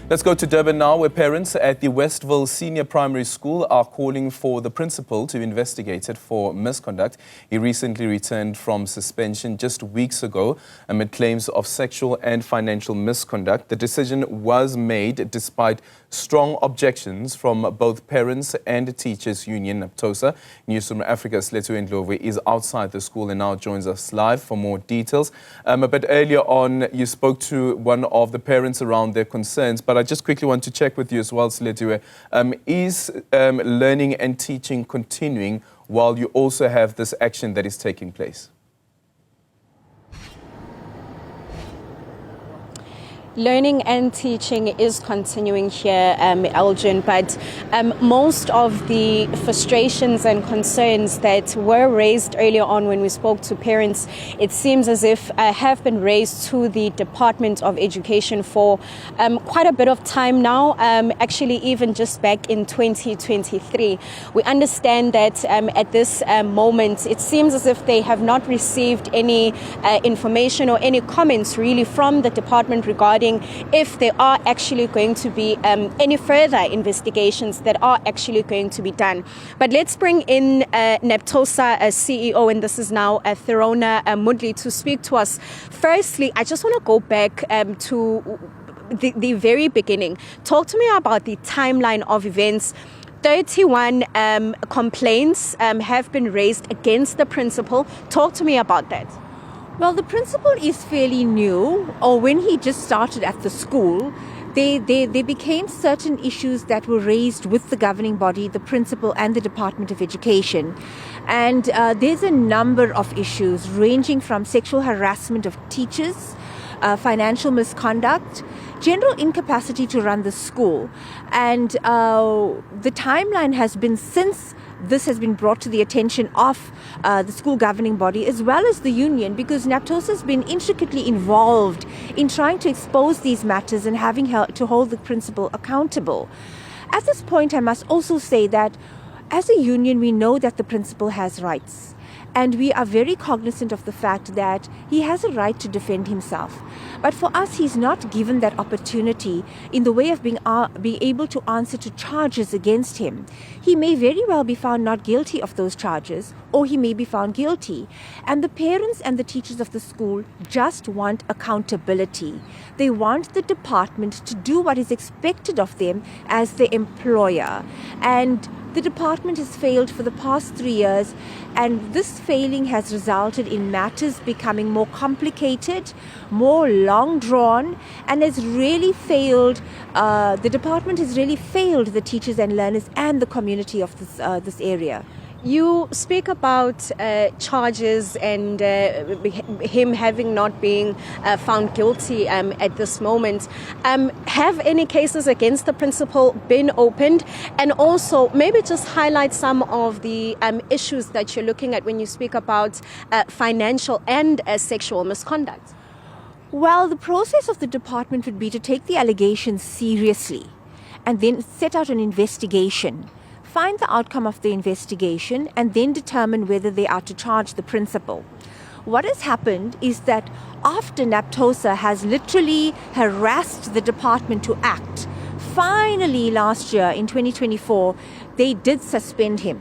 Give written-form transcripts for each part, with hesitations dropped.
Let's go to Durban now, where parents at the Westville Senior Primary School are calling for the principal to investigate it for misconduct. He recently returned from suspension just weeks ago amid claims of sexual and financial misconduct. The decision was made despite strong objections from both parents and teachers union Naptosa. Newzroom Afrika Silethiwe Ndlovu is outside the school and now joins us live for more details. But earlier on, you spoke to one of the parents around their concerns, but I just quickly want to check with you as well, Silethiwe. Is learning and teaching continuing while you also have this action that is taking place? Learning and teaching is continuing here, Elgin, but most of the frustrations and concerns that were raised earlier on when we spoke to parents, it seems as if have been raised to the Department of Education for quite a bit of time now, actually even just back in 2023. We understand that at this moment, it seems as if they have not received any information or any comments really from the department regarding if there are actually going to be any further investigations that are actually going to be done. But let's bring in Naptosa CEO, and this is now Thirona Moodley, to speak to us. Firstly, I just want to go back to the very beginning. Talk to me about the timeline of events. 31 complaints have been raised against the principal. Talk to me about that. Well, the principal is fairly new, or when he just started at the school, there became certain issues that were raised with the governing body, the principal and the Department of Education. And there's a number of issues ranging from sexual harassment of teachers, financial misconduct, general incapacity to run the school. And the timeline has been since this has been brought to the attention of the school governing body as well as the union, because Naptosa has been intricately involved in trying to expose these matters and having to hold the principal accountable. At this point, I must also say that as a union, we know that the principal has rights. And we are very cognizant of the fact that he has a right to defend himself. But for us, he's not given that opportunity in the way of being able to answer to charges against him. He may very well be found not guilty of those charges, or he may be found guilty. And the parents and the teachers of the school just want accountability. They want the department to do what is expected of them as the employer. And the department has failed for the past 3 years, and this failing has resulted in matters becoming more complicated, more long drawn, and has really failed. The department has really failed the teachers and learners and the community of this area. You speak about charges and him having not being found guilty at this moment. Have any cases against the principal been opened? And also maybe just highlight some of the issues that you're looking at when you speak about financial and sexual misconduct. Well, the process of the department would be to take the allegations seriously and then set out an investigation, find the outcome of the investigation, and then determine whether they are to charge the principal. What has happened is that after Naptosa has literally harassed the department to act, finally last year in 2024, they did suspend him.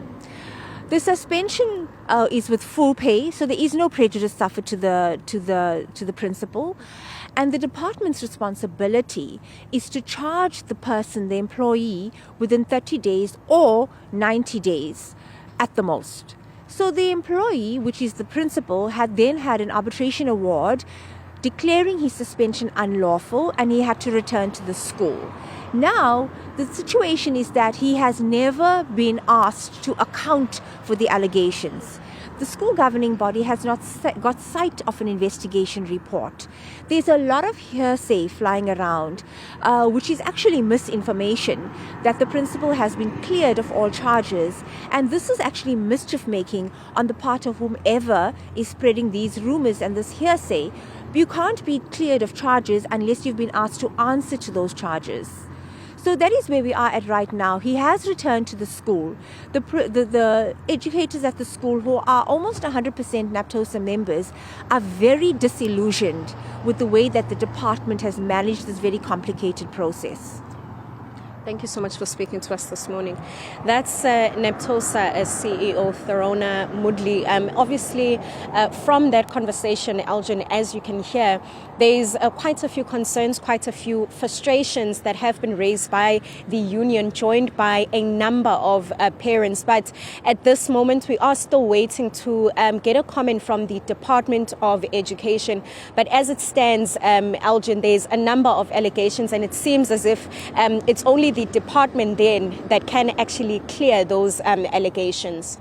The suspension is with full pay, so there is no prejudice suffered to the principal. And the department's responsibility is to charge the person, the employee, within 30 days or 90 days at the most. So the employee, which is the principal, had then had an arbitration award declaring his suspension unlawful, and he had to return to the school. Now, the situation is that he has never been asked to account for the allegations. The school governing body has not got sight of an investigation report. There's a lot of hearsay flying around, which is actually misinformation, that the principal has been cleared of all charges. And this is actually mischief making on the part of whomever is spreading these rumors and this hearsay. You can't be cleared of charges unless you've been asked to answer to those charges. So that is where we are at right now. He has returned to the school. The educators at the school, who are almost 100% Naptosa members, are very disillusioned with the way that the department has managed this very complicated process. Thank you so much for speaking to us this morning. That's Naptosa CEO Thirona Moodley. Obviously, from that conversation, Elgin, as you can hear, there's quite a few concerns, quite a few frustrations that have been raised by the union, joined by a number of parents. But at this moment, we are still waiting to get a comment from the Department of Education. But as it stands, Elgin, there's a number of allegations, and it seems as if it's only the department then that can actually clear those allegations.